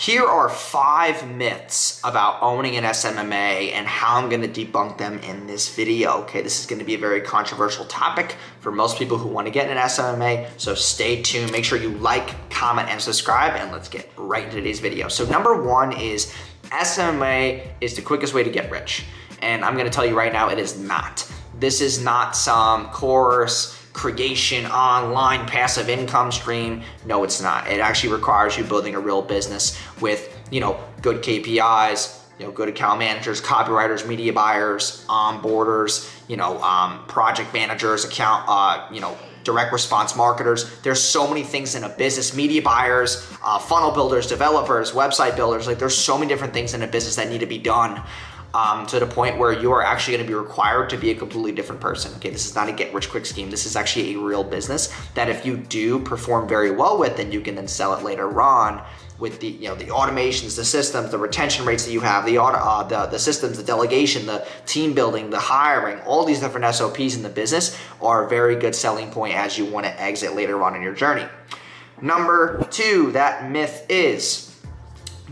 Here are 5 myths about owning an SMMA and how I'm gonna debunk them in this video. Okay, this is gonna be a very controversial topic for most people who wanna get an SMMA, so stay tuned. Make sure you like, comment, and subscribe, and let's get right into today's video. So number 1 is SMMA is the quickest way to get rich. And I'm gonna tell you right now, it is not. This is not some course, creation, online passive income stream. No, it's not. It actually requires you building a real business with, good KPIs, good account managers, copywriters, media buyers, onboarders, project managers, direct response marketers. There's so many things in a business, media buyers, funnel builders, developers, website builders. Like there's so many different things in a business that need to be done. To the point where you are actually going to be required to be a completely different person. Okay, this is not a get-rich-quick scheme. This is actually a real business that if you do perform very well with, then you can then sell it later on with the the automations, the systems, the retention rates that you have, the systems, the delegation, the team building, the hiring. All these different SOPs in the business are a very good selling point as you want to exit later on in your journey. Number 2, that myth is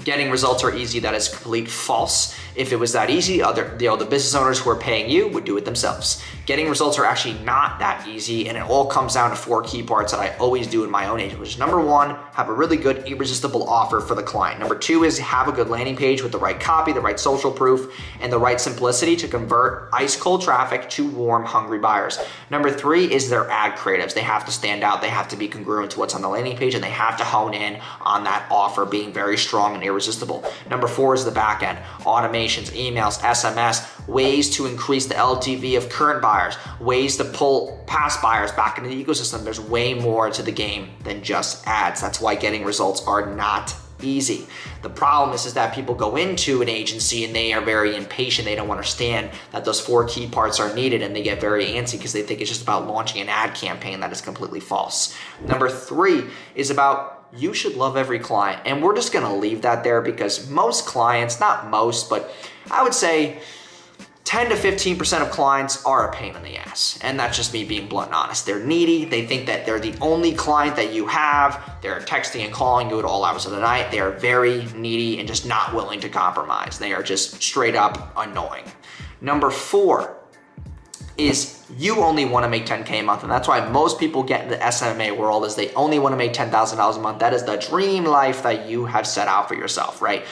getting results are easy. That is complete false. If it was that easy, the business owners who are paying you would do it themselves. Getting results are actually not that easy, and it all comes down to 4 key parts that I always do in my own agent, which is number 1, have a really good irresistible offer for the client. Number 2 is have a good landing page with the right copy, the right social proof, and the right simplicity to convert ice cold traffic to warm, hungry buyers. Number 3 is their ad creatives. They have to stand out, they have to be congruent to what's on the landing page, and they have to hone in on that offer being very strong and irresistible. Number 4 is the back end, automations, emails, SMS, ways to increase the LTV of current buyers, ways to pull past buyers back into the ecosystem. There's way more to the game than just ads. That's why getting results are not easy. The problem is that people go into an agency and they are very impatient. They don't understand that those 4 key parts are needed, and they get very antsy because they think it's just about launching an ad campaign. That is completely false. Number 3 is about you should love every client. And we're just gonna leave that there because most clients, not most, but I would say 10 to 15% of clients are a pain in the ass. And that's just me being blunt and honest. They're needy. They think that they're the only client that you have. They're texting and calling you at all hours of the night. They are very needy and just not willing to compromise. They are just straight up annoying. Number 4 is you only want to make 10K a month, and that's why most people get in the SMMA world is they only want to make $10,000 a month. That is the dream life that you have set out for yourself, right?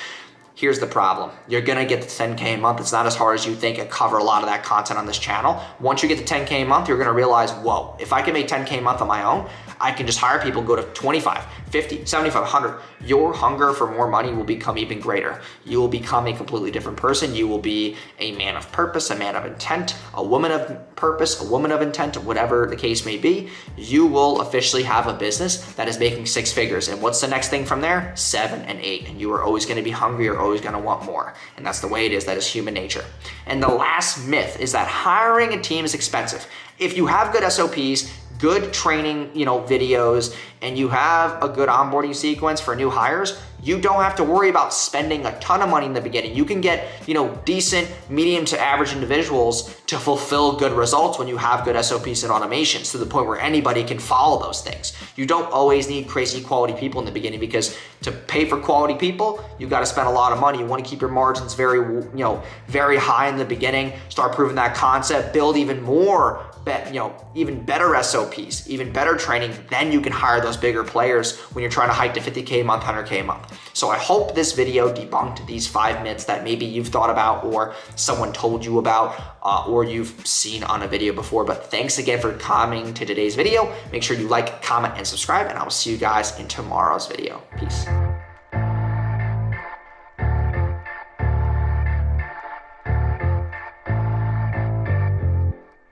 Here's the problem. You're gonna get to 10K a month. It's not as hard as you think. I cover a lot of that content on this channel. Once you get to 10K a month, you're gonna realize, whoa, if I can make 10K a month on my own, I can just hire people, go to 25, 50, 75, 100. Your hunger for more money will become even greater. You will become a completely different person. You will be a man of purpose, a man of intent, a woman of purpose, a woman of intent, whatever the case may be. You will officially have a business that is making 6 figures. And what's the next thing from there? 7 and 8. And you are always gonna be hungry, you're always gonna want more. And that's the way it is. That is human nature. And the last myth is that hiring a team is expensive. If you have good SOPs, good training, videos, and you have a good onboarding sequence for new hires, you don't have to worry about spending a ton of money in the beginning. You can get, decent, medium to average individuals to fulfill good results when you have good SOPs and automations to the point where anybody can follow those things. You don't always need crazy quality people in the beginning because to pay for quality people, you got to spend a lot of money. You want to keep your margins very, very high in the beginning, start proving that concept, build even more even better SOPs, even better training, then you can hire those bigger players when you're trying to hike to 50K a month, 100K a month. So I hope this video debunked these 5 myths that maybe you've thought about or someone told you about or you've seen on a video before. But thanks again for coming to today's video. Make sure you like, comment, and subscribe, and I will see you guys in tomorrow's video. Peace.